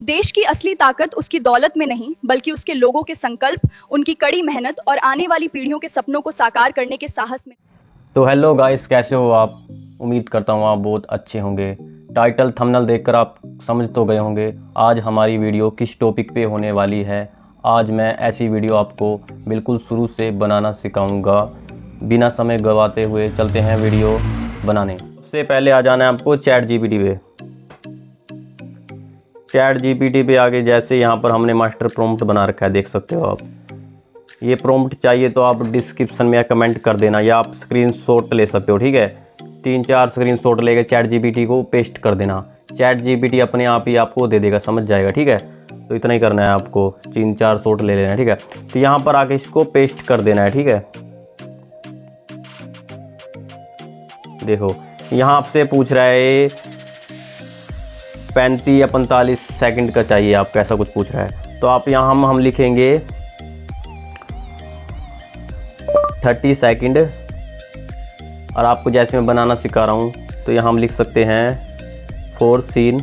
देश की असली ताकत उसकी दौलत में नहीं बल्कि उसके लोगों के संकल्प, उनकी कड़ी मेहनत और आने वाली पीढ़ियों के सपनों को साकार करने के साहस में। तो हेलो गाइस, कैसे हो आप? उम्मीद करता हूँ आप बहुत अच्छे होंगे। टाइटल थंबनेल देखकर आप समझ तो गए होंगे आज हमारी वीडियो किस टॉपिक पे होने वाली है। आज मैं ऐसी वीडियो आपको बिल्कुल शुरू से बनाना सिखाऊंगा। बिना समय गवाते हुए चलते हैं वीडियो बनाने। सबसे पहले आ जाना है आपको चैट जीपीटी पे। चैट जीपीटी पे आगे जैसे यहाँ पर हमने मास्टर प्रॉम्प्ट बना रखा है, देख सकते हो आप। ये प्रॉम्प्ट चाहिए तो आप डिस्क्रिप्शन में कमेंट कर देना या आप स्क्रीनशॉट ले सकते हो, ठीक है। 3-4 स्क्रीनशॉट लेके चैट जीपीटी को पेस्ट कर देना। चैट जीपीटी अपने आप ही आपको दे देगा, समझ जाएगा, ठीक है। तो इतना ही करना है आपको, 3-4 शॉट ले लेना है, ठीक है। तो यहाँ पर आके इसको पेस्ट कर देना है, ठीक है। देखो यहाँ आपसे पूछ रहा है 35 या 45 सेकंड का चाहिए आपको, ऐसा कुछ पूछ रहा है। तो आप यहाँ हम लिखेंगे 30 सेकंड। और आपको जैसे मैं बनाना सिखा रहा हूँ तो यहाँ हम लिख सकते हैं 4 सीन।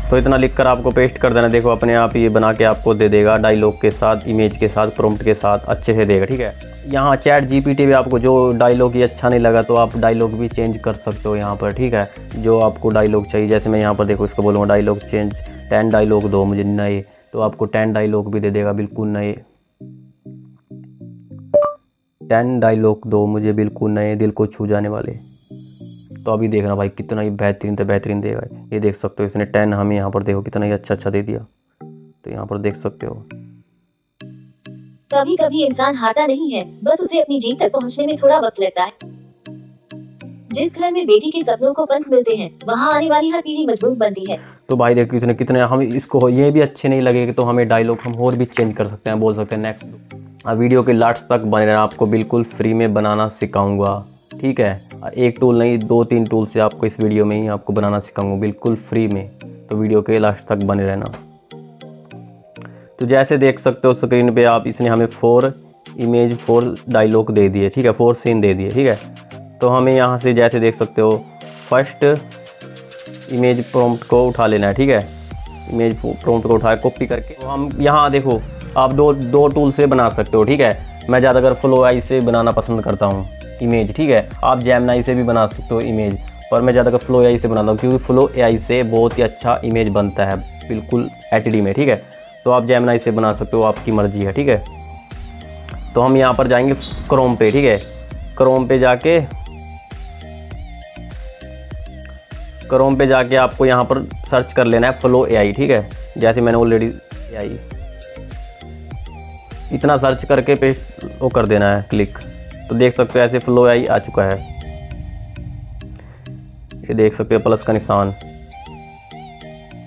तो इतना लिखकर आपको पेस्ट कर देना। देखो अपने आप ये बना के आपको दे देगा, डायलॉग के साथ, इमेज के साथ, प्रॉम्प्ट के साथ अच्छे से देगा, ठीक है। यहाँ चैट जीपीटी पे आपको जो डायलॉग ये अच्छा नहीं लगा तो आप डायलॉग भी चेंज कर सकते हो यहाँ पर, ठीक है। जो आपको डायलॉग चाहिए, जैसे मैं यहाँ पर देखो इसको बोलूँगा डायलॉग चेंज, 10 डायलॉग दो मुझे नए, तो आपको 10 डायलॉग भी दे देगा बिल्कुल नए। 10 डायलॉग दो मुझे बिल्कुल नए, दिल को छू जाने वाले। तो अभी देखना भाई कितना ही बेहतरीन से बेहतरीन देगा। ये देख सकते हो इसने 10 हमें यहाँ पर देखो कितना ही अच्छा दे दिया। तो यहाँ पर देख सकते हो। कभी कभी इंसान हारता नहीं है, बस उसे अपनी जीत तक पहुंचने में थोड़ा वक्त लगता है। जिस घर में बेटी के सपनों को पंख मिलते हैं, वहां आने वाली हर पीढ़ी मजबूत बनती है। तो भाई देखो इसने कितने, हम इसको ये भी अच्छे नहीं लगेगा तो हमें डायलॉग हम और भी चेंज कर सकते हैं, बोल सकते हैं नेक्स्ट। अब वीडियो के लास्ट तक बने रहना, आपको बिल्कुल फ्री में बनाना सिखाऊंगा, ठीक है। एक टूल नहीं 2-3 टूल से आपको इस वीडियो में ही आपको बनाना सिखाऊंगा बिल्कुल फ्री में। तो वीडियो के लास्ट तक बने रहना। तो जैसे देख सकते हो स्क्रीन पे आप, इसने हमें 4 इमेज 4 डायलॉग दे दिए, ठीक है, 4 सीन दे दिए, ठीक है। तो हमें यहाँ से जैसे देख सकते हो फर्स्ट इमेज प्रॉम्प्ट को उठा लेना है, ठीक है। इमेज प्रॉम्प्ट को उठाए कॉपी करके तो हम यहाँ देखो आप दो टूल से बना सकते हो, ठीक है। मैं ज़्यादातर फ्लो एआई से बनाना पसंद करता हूँ इमेज, ठीक है। आप जेमिनी से भी बना सकते हो इमेज, पर मैं ज़्यादातर फ्लो एआई से बनाता हूँ क्योंकि फ्लो एआई से बहुत ही अच्छा इमेज बनता है बिल्कुल HD में, ठीक है। तो आप जेमिनी से बना सकते हो, आपकी मर्जी है, ठीक है। तो हम यहाँ पर जाएंगे क्रोम पे, ठीक है। क्रोम पे जाके आपको यहाँ पर सर्च कर लेना है फ्लो एआई, ठीक है। जैसे मैंने ऑलरेडी एआई इतना सर्च करके पे वो कर देना है क्लिक। तो देख सकते हो ऐसे फ्लो एआई आ चुका है। ये देख सकते हो प्लस का निशान।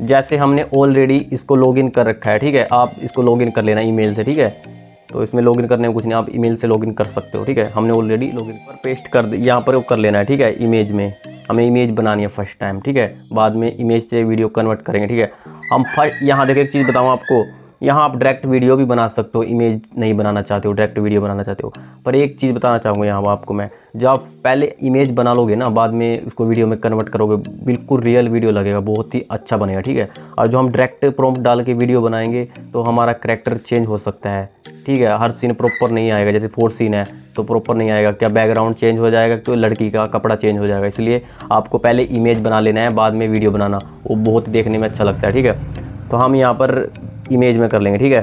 जैसे हमने ऑलरेडी इसको लॉगिन कर रखा है, ठीक है। आप इसको लॉगिन कर लेना ईमेल से, ठीक है। तो इसमें लॉगिन करने में कुछ नहीं, आप ईमेल से लॉगिन कर सकते हो, ठीक है। हमने ऑलरेडी लॉगिन पर पेस्ट कर यहाँ पर वो कर लेना है, ठीक है। इमेज में हमें इमेज बनानी है फर्स्ट टाइम, ठीक है। बाद में इमेज से वीडियो कन्वर्ट करेंगे, ठीक है। हम फर्स्ट यहाँ देखो एक चीज़ बताऊँ आपको, यहाँ आप डायरेक्ट वीडियो भी बना सकते हो, इमेज नहीं बनाना चाहते हो, डायरेक्ट वीडियो बनाना चाहते हो। पर एक चीज़ बताना चाहूँगा यहाँ आपको मैं, जब आप पहले इमेज बना लोगे ना, बाद में उसको वीडियो में कन्वर्ट करोगे, बिल्कुल रियल वीडियो लगेगा, बहुत ही अच्छा बनेगा, ठीक है। और जो हम डायरेक्ट प्रॉम्प्ट डाल के वीडियो बनाएंगे तो हमारा करैक्टर चेंज हो सकता है, ठीक है। हर सीन प्रॉपर नहीं आएगा, जैसे 4 सीन है तो प्रॉपर नहीं आएगा, क्या बैकग्राउंड चेंज हो जाएगा तो लड़की का कपड़ा चेंज हो जाएगा। इसलिए आपको पहले इमेज बना लेना है, बाद में वीडियो बनाना, वो बहुत देखने में अच्छा लगता है, ठीक है। तो हम यहाँ पर इमेज में कर लेंगे, ठीक है।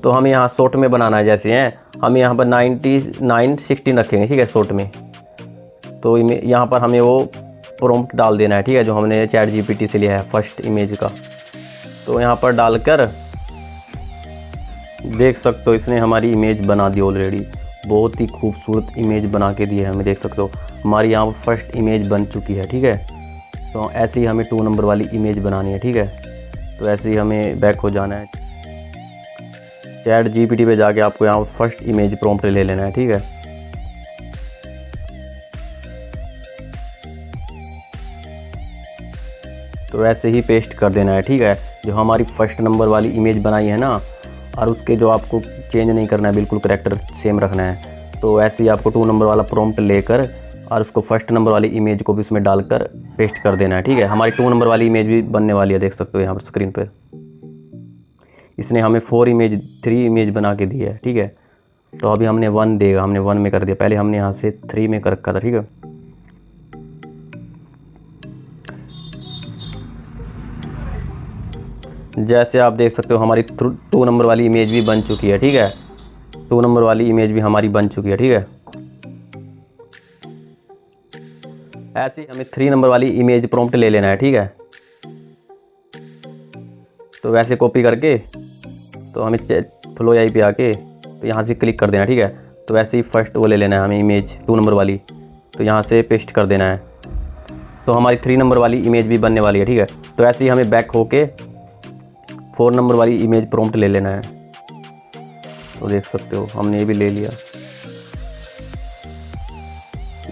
तो हमें यहाँ शॉर्ट में बनाना है, जैसे हैं हम यहाँ पर 99-16 रखेंगे, ठीक है, शॉर्ट में। तो यहाँ पर हमें वो प्रॉम्प्ट डाल देना है, ठीक है, जो हमने चैट जीपीटी से लिया है फर्स्ट इमेज का। तो यहाँ पर डालकर देख सकते हो इसने हमारी इमेज बना दी ऑलरेडी, बहुत ही खूबसूरत इमेज बना के दी है हमें, देख सकते हो हमारी यहाँ पर फर्स्ट इमेज बन चुकी है, ठीक है। तो ऐसे ही हमें 2 नंबर वाली इमेज बनानी है, ठीक है। तो ऐसे ही हमें बैक हो जाना है, चैट जीपीटी पे जाके आपको यहाँ फर्स्ट इमेज प्रॉम्प्ट ले लेना है, ठीक है। तो ऐसे ही पेस्ट कर देना है, ठीक है। जो हमारी फर्स्ट नंबर वाली इमेज बनाई है ना, और उसके जो आपको चेंज नहीं करना है, बिल्कुल करैक्टर सेम रखना है। तो ऐसे ही आपको 2 नंबर वाला प्रॉम्प्ट लेकर और उसको फर्स्ट नंबर वाली इमेज को भी उसमें डालकर पेस्ट कर देना है, ठीक है। हमारी 2 नंबर वाली इमेज भी बनने वाली है, देख सकते हो यहाँ पर स्क्रीन पर। इसने हमें 3 इमेज बना के दी है, ठीक है। तो अभी हमने 1 देगा, हमने 1 में कर दिया, पहले हमने यहाँ से 3 में कर रखा था, ठीक है। जैसे आप देख सकते हो हमारी 2 नंबर वाली इमेज भी बन चुकी है, ठीक है। 2 नंबर वाली इमेज भी हमारी बन चुकी है, ठीक है। ऐसे ही हमें 3 नंबर वाली इमेज प्रॉम्प्ट ले लेना है, ठीक है। तो वैसे कॉपी करके तो हमें फ्लो एआई पे आके तो यहाँ से क्लिक कर देना, ठीक है। तो वैसे ही फर्स्ट वो ले लेना है हमें इमेज 2 नंबर वाली, तो यहाँ से पेस्ट कर देना है। तो हमारी 3 नंबर वाली इमेज भी बनने वाली है, ठीक है। तो ऐसे ही हमें बैक होके 4 नंबर वाली इमेज प्रॉम्प्ट ले लेना है। तो देख सकते हो हमने ये भी ले लिया।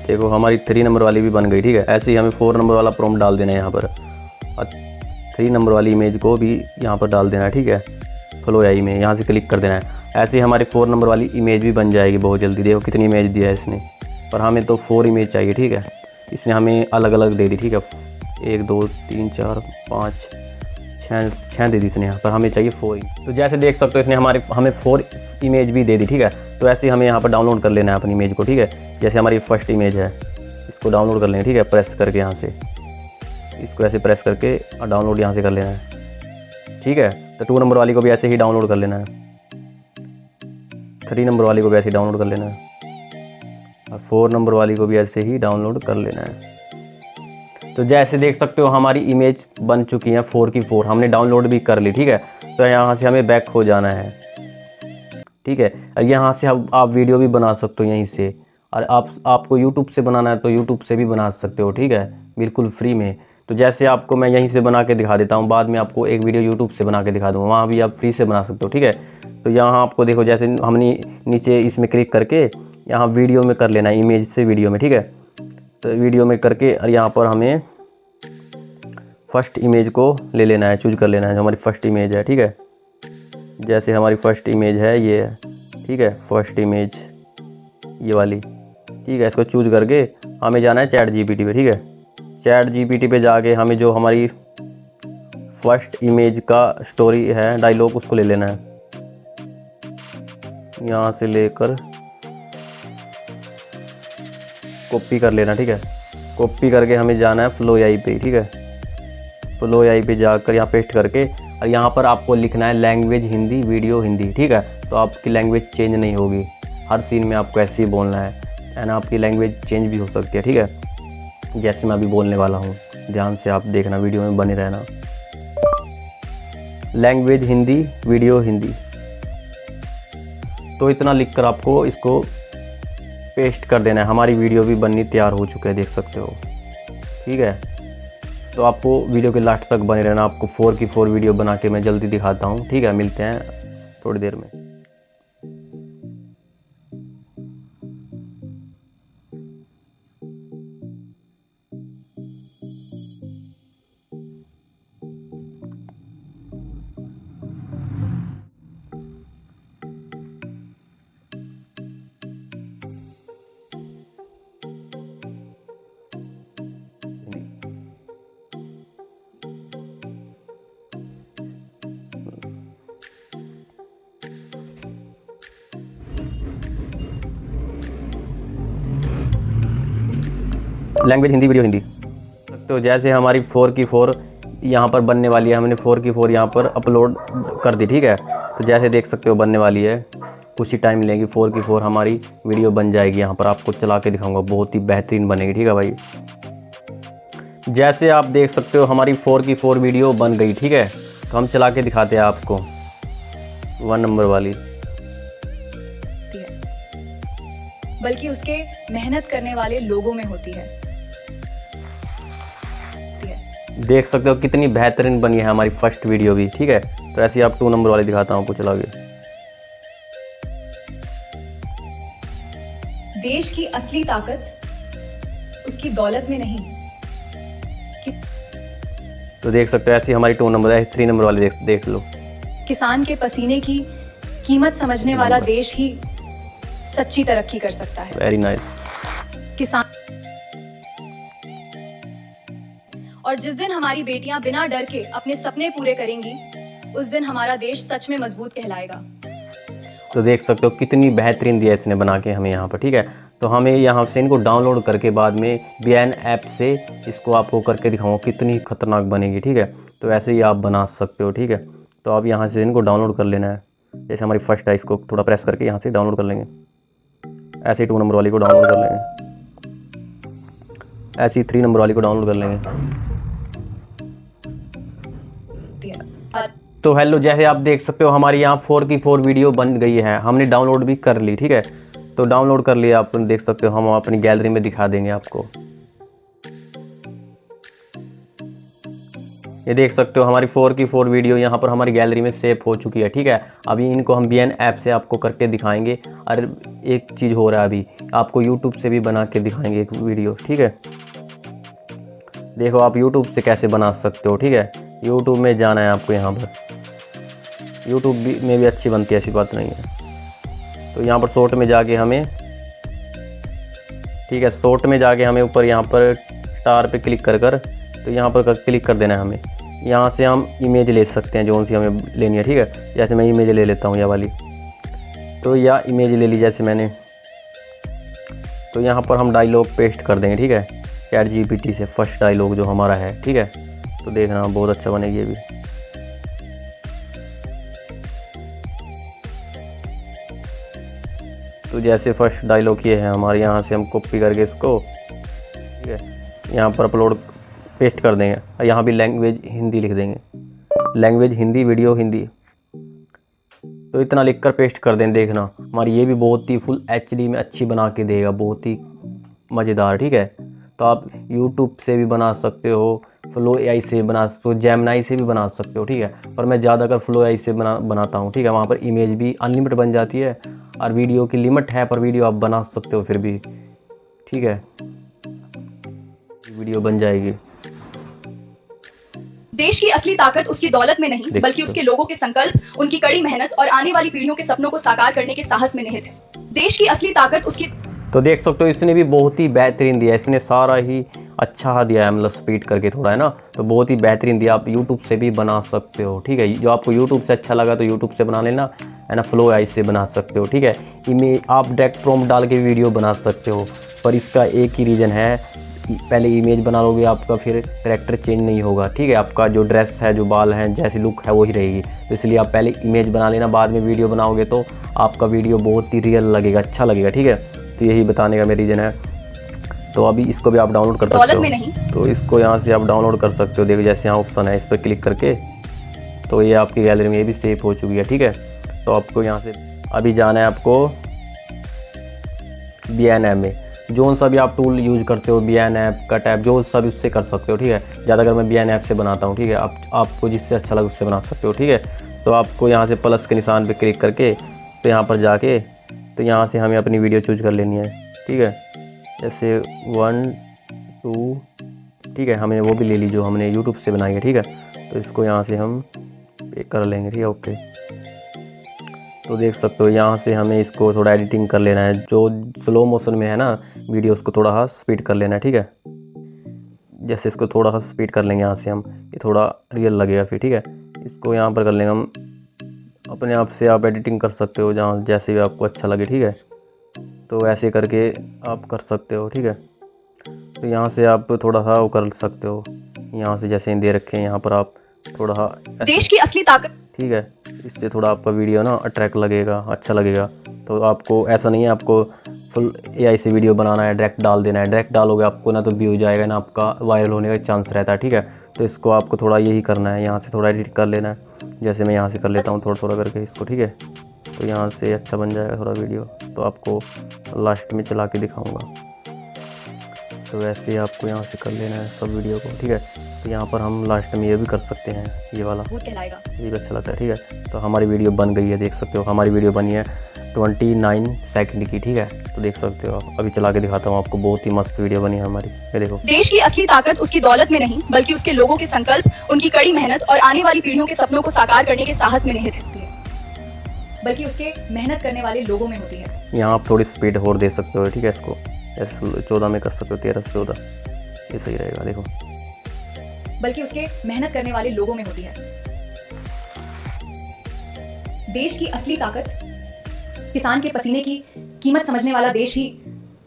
देखो हमारी 3 नंबर वाली भी बन गई, ठीक है। ऐसे ही हमें 4 नंबर वाला प्रॉम्प्ट डाल देना है यहाँ पर, और 3 नंबर वाली इमेज को भी यहाँ पर डाल देना है, ठीक है। फ्लो एआई में यहाँ से क्लिक कर देना है। ऐसे ही हमारी 4 नंबर वाली इमेज भी बन जाएगी बहुत जल्दी। देखो कितनी इमेज दिया है इसने, पर हमें तो 4 इमेज चाहिए, ठीक है। इसने हमें अलग अलग दे दी, ठीक है। 1 2 3 4 5 6 दे दी इसने, यहाँ पर हमें चाहिए 4। तो जैसे देख सकते हो इसने हमें 4 इमेज भी दे दी, ठीक है। तो ऐसे ही हमें यहाँ पर डाउनलोड कर लेना है अपनी इमेज को, ठीक है। जैसे हमारी फर्स्ट इमेज है, इसको डाउनलोड कर लेना, ठीक है। प्रेस करके यहाँ से इसको ऐसे प्रेस करके और डाउनलोड यहाँ से कर लेना है, ठीक है। तो 2 नंबर वाली को भी ऐसे ही डाउनलोड कर लेना है, 3 नंबर वाली को भी ऐसे ही डाउनलोड कर लेना है, और 4 नंबर वाली को भी ऐसे ही डाउनलोड कर लेना है। तो जैसे देख सकते हो हमारी इमेज बन चुकी है 4 की 4, हमने डाउनलोड भी कर ली, ठीक है। तो यहाँ से हमें बैक हो जाना है, ठीक है। यहाँ से आप वीडियो भी बना सकते हो यहीं से, और आपको यूट्यूब से बनाना है तो यूट्यूब से भी बना सकते हो, ठीक है, बिल्कुल फ्री में। तो जैसे आपको मैं यहीं से बना के दिखा देता हूँ, बाद में आपको एक वीडियो यूट्यूब से बना के दिखा दूँगा, वहाँ भी आप फ्री से बना सकते हो, ठीक है। तो यहाँ आपको देखो जैसे हमने नीचे इसमें क्लिक करके यहाँ वीडियो में कर लेना है, इमेज से वीडियो में, ठीक है। तो वीडियो में करके और यहाँ पर हमें फर्स्ट इमेज को ले लेना है, चूज कर लेना है जो हमारी फर्स्ट इमेज है, ठीक है। जैसे हमारी फर्स्ट इमेज है ये है, ठीक है, फर्स्ट इमेज ये वाली, ठीक है। इसको चूज करके हमें जाना है चैट जीपीटी पे, ठीक है। चैट जीपीटी पे जाके हमें जो हमारी फर्स्ट इमेज का स्टोरी है डायलॉग उसको ले लेना है, यहाँ से लेकर कॉपी कर लेना, ठीक है। कॉपी करके हमें जाना है फ्लो एआई पे, ठीक है। फ्लो एआई पे जाकर यहाँ पेस्ट करके और यहाँ पर आपको लिखना है लैंग्वेज हिंदी, वीडियो हिंदी, ठीक है। तो आपकी लैंग्वेज चेंज नहीं होगी, हर सीन में आपको ऐसे ही बोलना है, एंड आपकी लैंग्वेज चेंज भी हो सकती है, ठीक है। जैसे मैं अभी बोलने वाला हूँ, ध्यान से आप देखना, वीडियो में बने रहना। लैंग्वेज हिंदी, वीडियो हिंदी, तो इतना लिखकर आपको इसको पेस्ट कर देना है। हमारी वीडियो भी बननी तैयार हो चुकी है, देख सकते हो, ठीक है। तो आपको वीडियो के लास्ट तक बने रहना। आपको 4 की 4 वीडियो बना के मैं जल्दी दिखाता हूँ, ठीक है। मिलते हैं थोड़ी देर में। Language Hindi, video Hindi. तो जैसे हमारी 4 की 4 यहाँ पर बनने वाली है, हमने 4 की 4 यहाँ पर अपलोड कर दी, ठीक है। तो जैसे देख सकते हो बनने वाली है, कुछ ही टाइम लेगी, 4 की 4 हमारी वीडियो बन जाएगी। यहाँ पर आपको चला के दिखाऊंगा, बहुत ही बेहतरीन बनेगी, ठीक है भाई। जैसे आप देख सकते हो हमारी 4 की 4 वीडियो बन गई, ठीक है। तो हम चला के दिखाते हैं आपको 1 नंबर वाली, बल्कि उसके मेहनत करने वाले लोगों में होती है। देख सकते हो कितनी बेहतरीन बनी है हमारी फर्स्ट वीडियो भी, ठीक है। तो ऐसे ही आप 2 नंबर वाली दिखाता हूँ, आपको चला के। देश की असली ताकत उसकी दौलत में नहीं। तो देख सकते हो ऐसी हमारी 2 नंबर है, 3 नंबर वाली देख लो। किसान के पसीने की कीमत समझने वाला देश ही सच्ची तरक्की कर सकता है। Very nice. किसान और जिस दिन हमारी बेटियां बिना डर के अपने सपने पूरे करेंगी, उस दिन हमारा देश सच में मजबूत कहलाएगा। तो देख सकते हो कितनी बेहतरीन दिया इसने बना के हमें यहाँ पर, ठीक है। तो हमें यहाँ से इनको डाउनलोड करके बाद में VN ऐप से इसको आपको करके दिखाऊंगा कितनी खतरनाक बनेगी, ठीक है। तो ऐसे ही आप बना सकते हो, ठीक है। तो आप यहाँ से इनको डाउनलोड कर लेना है। जैसे हमारी फर्स्ट है, इसको थोड़ा प्रेस करके यहाँ से डाउनलोड कर लेंगे। ऐसे ही 2 नंबर वाली को डाउनलोड कर लेंगे, ऐसे ही 3 नंबर वाली को डाउनलोड कर लेंगे। तो हेलो, जैसे आप देख सकते हो हमारी यहाँ 4 की 4 वीडियो बन गई है, हमने डाउनलोड भी कर ली, ठीक है। तो डाउनलोड कर लिया, आप देख सकते हो, हम अपनी गैलरी में दिखा देंगे आपको। ये देख सकते हो हमारी 4 की 4 वीडियो यहाँ पर हमारी गैलरी में सेव हो चुकी है, ठीक है। अभी इनको हम VN ऐप से आपको करके दिखाएंगे। और एक चीज़ हो रहा है, अभी आपको यूट्यूब से भी बना के दिखाएंगे एक वीडियो, ठीक है। देखो आप यूट्यूब से कैसे बना सकते हो, ठीक है। यूट्यूब में जाना है आपको, यहाँ पर यूट्यूब में भी अच्छी बनती है, ऐसी बात नहीं है। तो यहाँ पर शॉर्ट में जाके हमें, ठीक है, शॉर्ट में जाके हमें ऊपर यहाँ पर स्टार पे क्लिक कर तो यहाँ पर क्लिक कर देना है हमें। यहाँ से हम इमेज ले सकते हैं, जो सी हमें लेनी है, ठीक है। जैसे मैं इमेज ले लेता हूँ यह वाली, तो यह इमेज ले ली जैसे मैंने। तो यहाँ पर हम डायलॉग पेस्ट कर देंगे, ठीक है, ChatGPT से फर्स्ट डायलॉग जो हमारा है, ठीक है। तो देखना बहुत अच्छा बनेगी ये भी। तो जैसे फर्स्ट डायलॉग ये है हमारे, यहाँ से हम कॉपी करके इसको, ठीक है, यहाँ पर अपलोड पेस्ट कर देंगे। और यहाँ भी लैंग्वेज हिंदी लिख देंगे, लैंग्वेज हिंदी, वीडियो हिंदी। तो इतना लिखकर पेस्ट कर दें। देखना हमारी ये भी बहुत ही फुल HD में अच्छी बना के देगा, बहुत ही मज़ेदार, ठीक है। तो आप YouTube से भी बना सकते हो, Flow AI से बना सकते हो, Gemini से भी बना सकते हो, ठीक है। पर मैं ज़्यादातर Flow AI से बनाता हूँ, ठीक है। वहाँ पर इमेज भी अनलिमिटेड बन जाती है और वीडियो की लिमिट है, पर वीडियो आप बना सकते हो फिर भी, ठीक है, वीडियो बन जाएगी। देश की असली ताकत उसकी दौलत में नहीं, बल्कि उसके लोगों के संकल्प, उनकी कड़ी मेहनत और आने वाली पीढ़ियों के सपनों को साकार करने के साहस में निहित है। देश की असली ताकत उसकी। तो देख सकते हो इसने भी बहुत ही बेहतरीन दिया, इसने सारा ही अच्छा दिया है, मतलब स्पीड करके थोड़ा, है ना। तो बहुत ही बेहतरीन दिया, आप YouTube से भी बना सकते हो, ठीक है। जो आपको YouTube से अच्छा लगा तो YouTube से बना लेना, है ना। Flow AI से बना सकते हो, ठीक है। इमेज आप डायरेक्ट प्रॉम्प्ट डाल के वीडियो बना सकते हो, पर इसका एक ही रीज़न है, पहले इमेज बना लोगे आपका फिर कैरेक्टर चेंज नहीं होगा, ठीक है। आपका जो ड्रेस है, जो बाल हैं, जैसी लुक है वही रहेगी। तो इसलिए आप पहले इमेज बना लेना, बाद में वीडियो बनाओगे तो आपका वीडियो बहुत ही रियल लगेगा, अच्छा लगेगा, ठीक है। तो यही बताने का मेरा रीज़न है। तो अभी इसको भी आप डाउनलोड कर सकते हो, तो इसको यहाँ से आप डाउनलोड कर सकते हो। देखो जैसे यहाँ ऑप्शन है, इस पर क्लिक करके तो ये आपकी गैलरी में ये भी सेव हो चुकी है, ठीक है। तो आपको यहाँ से अभी जाना है आपको VN ऐप में, जो सा भी आप टूल यूज करते हो, VN ऐप, कट ऐप, जो सा भी उससे कर सकते हो, ठीक है। ज़्यादातर मैं VN ऐप से बनाता हूँ, ठीक है। आपको जिससे अच्छा लगे उससे बना सकते हो, ठीक है। तो आपको यहाँ से प्लस के निशान पे क्लिक करके तो यहाँ पर जाके तो यहाँ से हमें अपनी वीडियो चूज कर लेनी है, ठीक है। जैसे 1 2, ठीक है, हमने वो भी ले ली जो हमने यूट्यूब से बनाई है, ठीक है। तो इसको यहाँ से हम पे कर लेंगे, ठीक है, ओके। तो देख सकते हो यहाँ से हमें इसको थोड़ा एडिटिंग कर लेना है, जो स्लो मोशन में है ना वीडियो, उसको थोड़ा सा स्पीड कर लेना है, ठीक है। जैसे इसको थोड़ा सा स्पीड कर लेंगे यहाँ से हम, ये थोड़ा रियल लगेगा फिर, ठीक है। इसको यहाँ पर कर लेंगे हम, अपने आप से आप एडिटिंग कर सकते हो जहाँ जैसे भी आपको अच्छा लगे, ठीक है। तो ऐसे करके आप कर सकते हो, ठीक है। तो यहाँ से आप थोड़ा सा वो कर सकते हो, यहाँ से जैसे दे रखे हैं यहाँ पर आप थोड़ा सा देश की असली ताकत, ठीक है। इससे थोड़ा आपका वीडियो ना अट्रैक्ट लगेगा, अच्छा लगेगा। तो आपको ऐसा नहीं है आपको फुल AI से वीडियो बनाना है, डायरेक्ट डाल देना है। डायरेक्ट डालोगे आपको ना तो व्यू जाएगा, ना आपका वायरल होने का चांस रहता है, ठीक है। तो इसको आपको थोड़ा यही करना है, यहाँ से थोड़ा एडिट कर लेना है। जैसे मैं यहाँ से कर लेता हूँ थोड़ा थोड़ा करके इसको, ठीक है। तो यहाँ से अच्छा बन जाएगा थोड़ा वीडियो, तो आपको लास्ट में चला के दिखाऊँगा। तो वैसे ही आपको यहाँ से कर लेना है सब वीडियो को, ठीक है। तो यहाँ पर हम लास्ट में ये भी कर सकते हैं, ये वाला ये भी अच्छा लगता है, ठीक है। तो हमारी वीडियो बन गई है, देख सकते हो हमारी वीडियो बनी है 29 सेकंड की, ठीक है। तो देख सकते हो आप, अभी चला के दिखाता हूँ आपको, बहुत ही मस्त वीडियो बनी है हमारी, ये देखो। देश की असली ताकत उसकी दौलत में नहीं, बल्कि उसके लोगों के संकल्प, उनकी कड़ी मेहनत और आने वाली पीढ़ियों के सपनों को साकार करने के साहस में निहित है, बल्कि उसके मेहनत करने वाले लोगों में होती है। यहाँ आप थोड़ी स्पीड और दे सकते हो, ठीक है। इसको 14 में कर सकते हो, 13 से 14, ये सही रहेगा। देखो बल्कि उसके मेहनत करने वाले लोगों में होती है। देश की असली ताकत किसान के पसीने की कीमत समझने वाला देश ही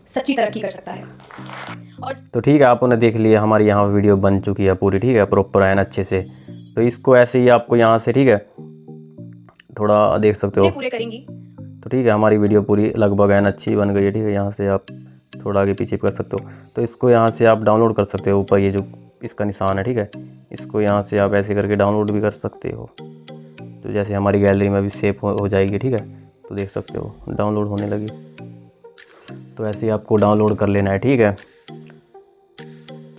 सच्ची तरक्की कर सकता है। और तो ठीक है, आपने देख लिया, हमारी यहाँ वीडियो बन चुकी है पूरी, ठीक है, प्रॉपर है ना अच्छे से। तो इसको ऐसे ही आपको यहाँ से, ठीक है, थोड़ा देख सकते हो। पूरे करेंगी। तो ठीक है, हमारी वीडियो पूरी लगभग है ना अच्छी बन गई है, ठीक है। यहाँ से आप थोड़ा आगे पीछे कर सकते हो। तो इसको यहाँ से आप डाउनलोड कर सकते हो, ऊपर ये जो इसका निशान है, ठीक है, इसको यहाँ से आप ऐसे करके डाउनलोड भी कर सकते हो। तो जैसे हमारी गैलरी में भी सेव हो जाएगी, ठीक है। तो देख सकते हो डाउनलोड होने लगी। तो ऐसे ही आपको डाउनलोड कर लेना है, ठीक है।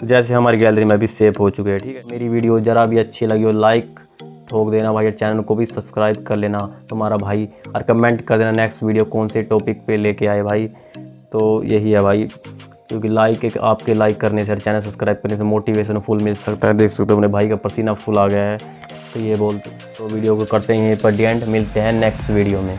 तो जैसे हमारी गैलरी में भी सेव हो चुके हैं, ठीक है। मेरी वीडियो ज़रा भी अच्छी लगी हो लाइक ठोक देना भाई, और चैनल को भी सब्सक्राइब कर लेना तुम्हारा भाई, और कमेंट कर देना नेक्स्ट वीडियो कौन से टॉपिक पे लेके आए भाई। तो यही है भाई, क्योंकि लाइक एक आपके लाइक करने से, चैनल सब्सक्राइब करने से मोटिवेशन फुल मिल सकता है। देख सकते हो अपने भाई का पसीना फुल आ गया है। तो ये बोलते तो वीडियो को करते हैं पर एंड, मिलते हैं नेक्स्ट वीडियो में।